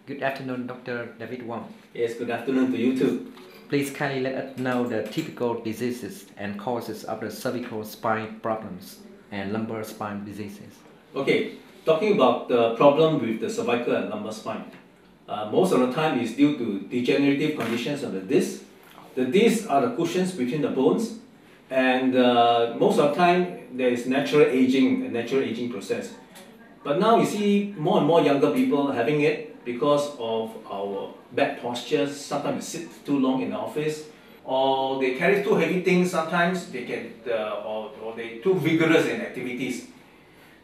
Good afternoon, Dr. David Wong. Yes, good afternoon to you too. Please kindly let us know the typical diseases and causes of the cervical spine problems and lumbar spine diseases. Okay, talking about the problem with the cervical and lumbar spine. Most of the time is due to degenerative conditions of the disc. The discs are the cushions between the bones, and most of the time there is natural aging process. But now you see more and more younger people having it because of our bad postures. Sometimes they sit too long in the office, or they carry too heavy things. Sometimes they get or they too vigorous in activities.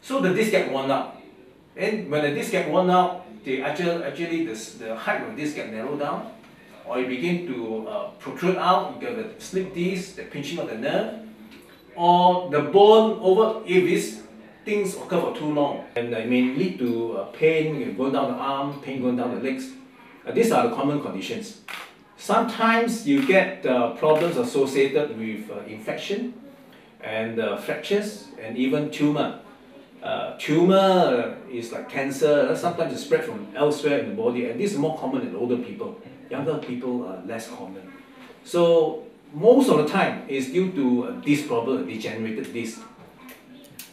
So the disc get worn out, and when the disc get worn out, the height of the disc get narrowed down, or it begin to protrude out. You get the slip disc, the pinching of the nerve, or the bone over. If these things occur for too long, and it may lead to pain going down the arm, pain going down the legs. These are the common conditions. Sometimes you get problems associated with infection and fractures and even tumor. Tumor is like cancer. Sometimes it spread from elsewhere in the body, and this is more common in older people. Younger people are less common. So most of the time is due to this problem, degenerated disc.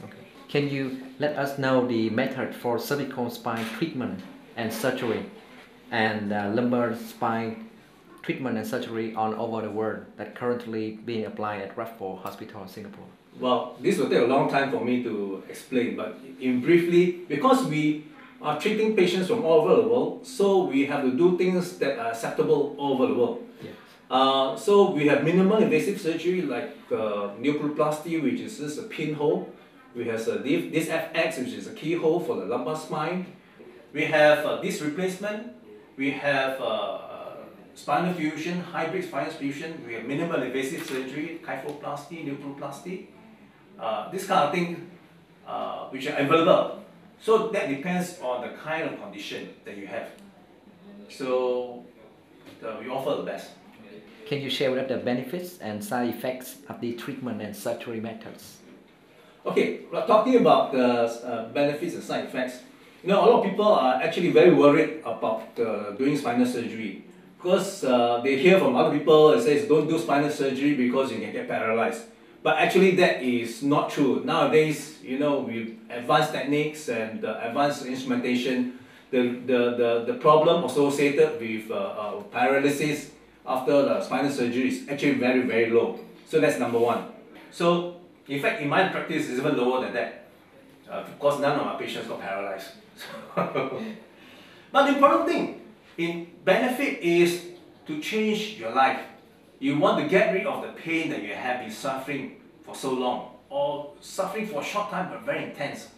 Okay. Can you let us know the method for cervical spine treatment and surgery and lumbar spine treatment and surgery all over the world that currently being applied at Raffles Hospital, Singapore? Well, this will take a long time for me to explain, but in briefly, because we are treating patients from all over the world, so we have to do things that are acceptable all over the world. Yes. So we have minimal invasive surgery like nucleoplasty, which is just a pinhole. We have this FX, which is a keyhole for the lumbar spine. We have disc replacement. We have spinal fusion, hybrid spinal fusion. We have minimal invasive surgery, kyphoplasty, nucleoplasty. This kind of thing which are available. So that depends on the kind of condition that you have. So we offer the best. Can you share with us the benefits and side effects of the treatment and surgery methods? Okay, talking about the benefits and side effects, a lot of people are actually very worried about doing spinal surgery because they hear from other people that says don't do spinal surgery because you can get paralyzed. But actually that is not true. Nowadays, with advanced techniques and advanced instrumentation, the problem associated with paralysis after the spinal surgery is actually very, very low. So that's number one. So in fact, in my practice, it's even lower than that. Of course, none of my patients got paralyzed. But the important thing in benefit is to change your life. You want to get rid of the pain that you have been suffering for so long, or suffering for a short time but very intense.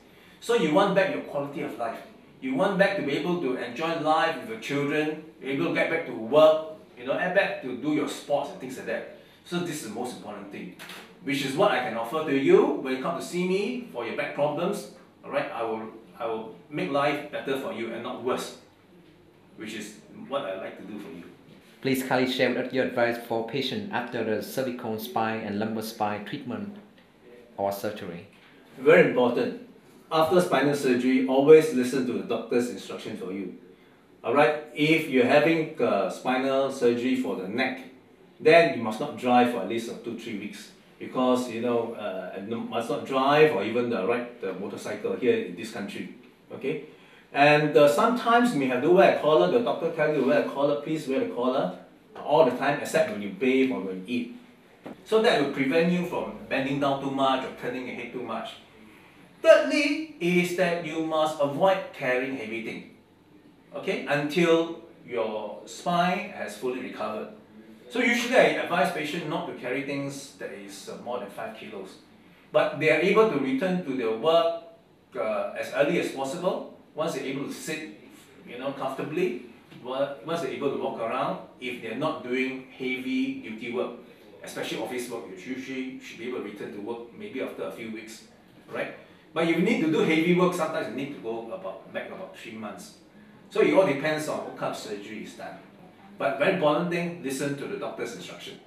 So you want back your quality of life. You want back to be able to enjoy life with your children, be able to get back to work, get back to do your sports and things like that. So this is the most important thing, which is what I can offer to you when you come to see me for your back problems. All right, I will make life better for you and not worse, which is what I like to do for you. Please kindly share with us your advice for patients after the cervical spine and lumbar spine treatment or surgery. Very important. After spinal surgery, always listen to the doctor's instruction for you. Alright, if you're having spinal surgery for the neck, then you must not drive for at least 2-3 weeks. Because must not drive or even ride the motorcycle here in this country. Okay? And sometimes you may have to wear a collar. The doctor tells you to wear a collar. Please wear the collar all the time except when you bathe or when you eat. So that will prevent you from bending down too much or turning your head too much. Thirdly is that you must avoid carrying heavy things. Okay? Until your spine has fully recovered. So usually I advise patients not to carry things that is more than 5 kilos. But they are able to return to their work as early as possible. Once they're able to sit comfortably, once they're able to walk around, if they're not doing heavy duty work, especially office work, you usually should be able to return to work maybe after a few weeks. Right? But if you need to do heavy work, sometimes you need to go back about 3 months. So it all depends on what kind of surgery is done. But very important thing, listen to the doctor's instruction.